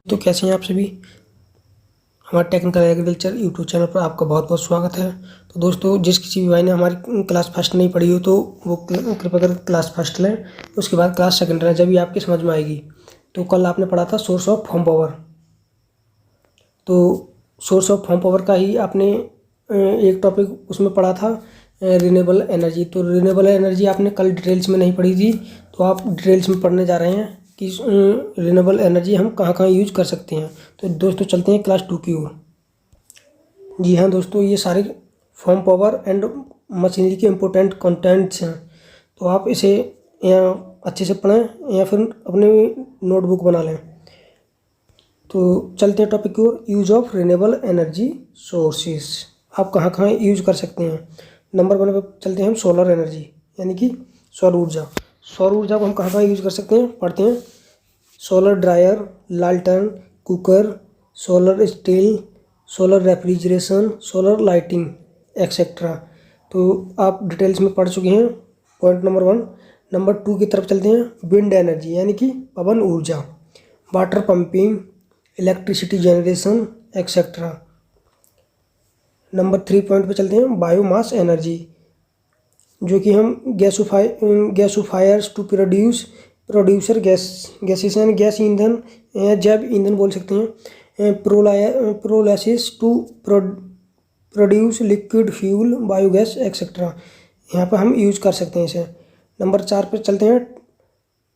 तो कैसे हैं आप सभी। हमारे टेक्निकल एग्रीकल्चर यूट्यूब चैनल पर आपका बहुत बहुत स्वागत है। तो दोस्तों, जिस किसी भी भाई ने हमारी क्लास फर्स्ट नहीं पढ़ी हो तो वो कृपया कर क्लास फर्स्ट लें। उसके बाद क्लास सेकंड लें, जब भी आपकी समझ में आएगी। तो कल आपने पढ़ा था सोर्स ऑफ होम पावर। तो सोर्स ऑफ होम पावर का ही आपने एक टॉपिक उसमें पढ़ा था, रिन्यूएबल एनर्जी। तो रिन्यूएबल एनर्जी आपने कल डिटेल्स में नहीं पढ़ी थी, तो आप डिटेल्स में पढ़ने जा रहे हैं कि रिन्यूएबल एनर्जी हम कहाँ कहाँ यूज कर सकते हैं। तो दोस्तों चलते हैं क्लास 2 की ओर। जी हाँ दोस्तों, ये सारे फॉर्म पावर एंड मशीनरी के इम्पोर्टेंट कंटेंट्स हैं। तो आप इसे यहाँ अच्छे से पढ़ें या फिर अपने नोटबुक बना लें। तो चलते हैं टॉपिक की ओर, use of renewable energy sources. आप कहाँ कहाँ यूज कर सकते हैं। नंबर 1 पर चलते हैं हम, सोलर एनर्जी यानी कि सौर ऊर्जा। सौर ऊर्जा को हम कहाँ कहाँ यूज कर सकते हैं, पढ़ते हैं। सोलर ड्रायर, लालटेन, cooker, solar steel, solar refrigeration, solar lighting etcetera. तो आप डिटेल्स में पढ़ चुके हैं पॉइंट नंबर 1। नंबर 2 की तरफ चलते हैं, विंड एनर्जी यानी कि पवन ऊर्जा, water pumping, electricity generation etcetera. Number 3 point पे चलते हैं, बायोमास एनर्जी, जो कि हम गैसोफायर्स टू प्रोड्यूसर गैसेस यानी गैस ईंधन या जैव ईंधन बोल सकते हैं। Pyrolysis to produce liquid fuel, biogas etcetera. यहाँ पर हम यूज कर सकते हैं इसे। नंबर 4 पे चलते हैं,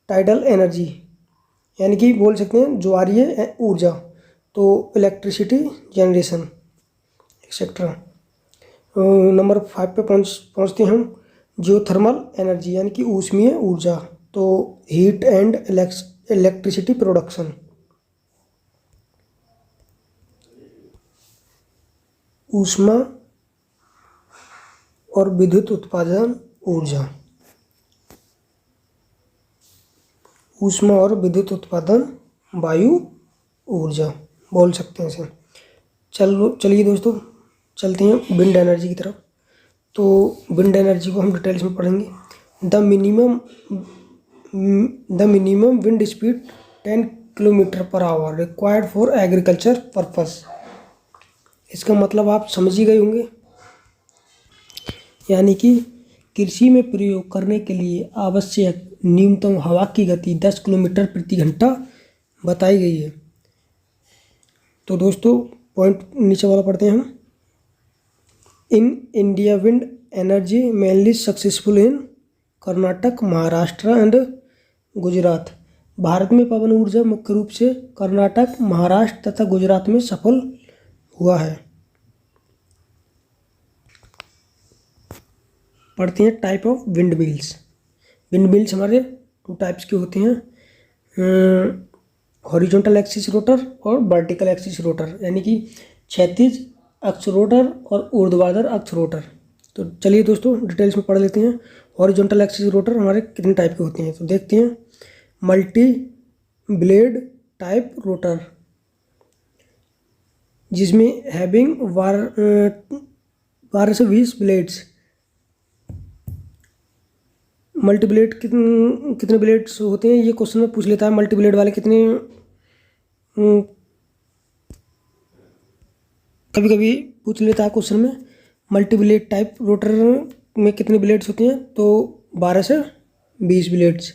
टाइडल एनर्जी यानी कि बोल सकते हैं ज्वारीय ऊर्जा, तो इलेक्ट्रिसिटी जनरेशन एक्सेट्रा। नंबर 5 पे पहुँचते हैं हम, जियोथर्मल एनर्जी यानी कि ऊष्मीय ऊर्जा, तो हीट एंड इलेक्ट्रिसिटी प्रोडक्शन। ऊष्मा और विद्युत उत्पादन ऊर्जा, ऊष्मा और विद्युत उत्पादन वायु ऊर्जा बोल सकते हैं इसे। चलिए दोस्तों, चलते हैं विंड एनर्जी की तरफ। तो विंड एनर्जी को हम डिटेल्स में पढ़ेंगे। The minimum wind speed 10 kilometre per hour required for agriculture purpose. इसका मतलब आप समझ ही गए होंगे, यानी कि कृषि में प्रयोग करने के लिए आवश्यक न्यूनतम हवा की गति 10 किलोमीटर प्रति घंटा बताई गई है। तो दोस्तों पॉइंट नीचे वाला पढ़ते हैं हम। In India wind energy mainly successful in Karnataka, Maharashtra and Gujarat. Bharat में पवन ऊर्जा मुख्य रूप से कर्नाटक, महाराष्ट्र तथा गुजरात में सफल हुआ है। पढ़ते हैं type of wind mills. Wind mills हमारे 2 टाइप्स के होते हैं, हॉरिजॉन्टल एक्सिस रोटर और वर्टिकल एक्सिस रोटर, यानी कि क्षैतिज अक्ष रोटर और ऊर्ध्वाधर अक्ष रोटर। तो चलिए दोस्तों डिटेल्स में पढ़ लेते हैं। हॉरिजॉन्टल एक्सिस रोटर हमारे कितने टाइप के होते हैं, तो देखते हैं। मल्टी ब्लेड टाइप रोटर, जिसमें हैविंग 12 से 20 ब्लेड्स। मल्टी ब्लेड कितने ब्लेड्स होते हैं, ये क्वेश्चन में पूछ लेता है। मल्टी ब्लेड वाले कितने, कभी कभी पूछ लेता है क्वेश्चन में। मल्टी ब्लेड टाइप रोटर में कितने ब्लेड्स होते हैं, तो 12 से 20 ब्लेड्स।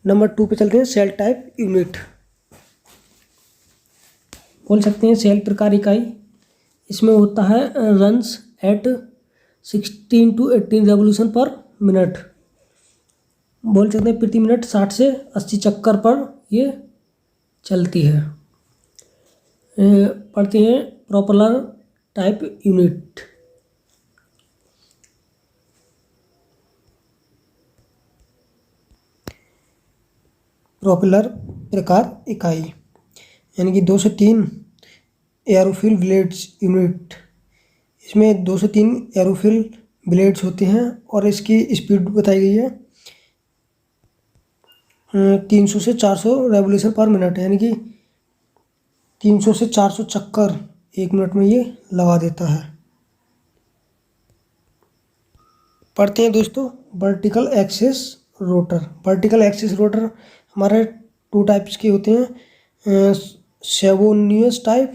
नंबर 2 पे चलते हैं, सेल टाइप यूनिट बोल सकते हैं, सेल प्रकार इकाई। इसमें होता है रन्स एट 16 to 18 रेवोल्यूशन पर मिनट, बोल सकते हैं प्रति मिनट 60 से 80 चक्कर पर ये चलती है। पढ़ते हैं प्रोपेलर टाइप यूनिट। प्रोपेलर प्रकार इकाई यानी कि 2 से 3 एरोफिल ब्लेड्स यूनिट। इसमें 2 से 3 एरोफिल ब्लेड्स होते हैं और इसकी स्पीड बताई गई है 300 से 400 रेवोल्यूशन पर मिनट, यानी कि 300 से 400 चक्कर 1 मिनट में ये लगा देता है। पढ़ते हैं दोस्तों vertical axis rotor. Vertical axis rotor हमारे 2 टाइप्स के होते हैं, सेवोनियस टाइप,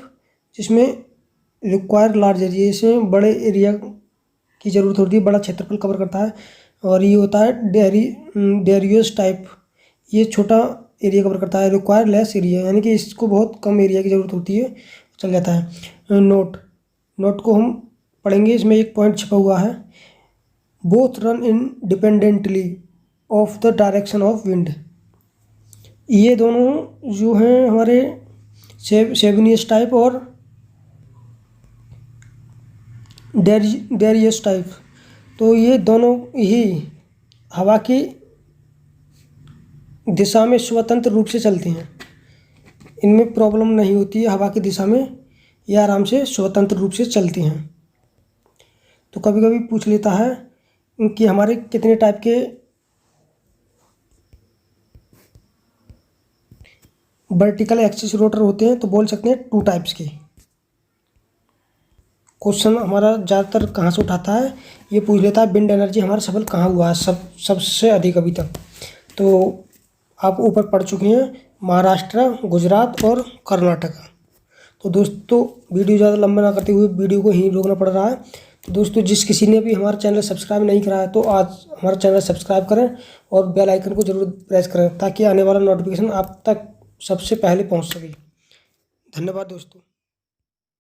जिसमें रिक्वायर लार्ज एरिया, इसमें बड़े एरिया की ज़रूरत होती है, बड़ा क्षेत्रफल कवर करता है। और ये होता है डेरियस टाइप, ये छोटा एरिया कवर करता है। रिक्वायर लेस एरिया, यानी कि इसको बहुत कम एरिया की ज़रूरत होती है, चल जाता है। नोट को हम पढ़ेंगे, इसमें एक पॉइंट छिपा हुआ है, both run independently of the direction of wind. ये दोनों जो हैं हमारे सेवनियस टाइप और डेरियस टाइप, तो ये दोनों ही हवा की दिशा में स्वतंत्र रूप से चलते हैं, इनमें प्रॉब्लम नहीं होती है हवा की दिशा में, ये आराम से स्वतंत्र रूप से चलती हैं। तो कभी कभी पूछ लेता है कि हमारे कितने टाइप के वर्टिकल एक्सिस रोटर होते हैं, तो बोल सकते हैं 2 टाइप्स के। क्वेश्चन हमारा ज़्यादातर कहाँ से उठाता है, ये पूछ लेता है विंड एनर्जी हमारा सफल कहाँ हुआ है सबसे अधिक अभी तक। तो आप ऊपर पढ़ चुके हैं महाराष्ट्र, गुजरात और कर्नाटक। तो दोस्तों वीडियो ज़्यादा लंबा ना करते हुए वीडियो को ही रोकना पड़ रहा है। तो दोस्तों जिस किसी ने भी हमारा चैनल सब्सक्राइब नहीं करा है तो आज हमारा चैनल सब्सक्राइब करें और बेल आइकन को ज़रूर प्रेस करें, ताकि आने वाला नोटिफिकेशन आप तक सबसे पहले पहुंच सके। धन्यवाद दोस्तों।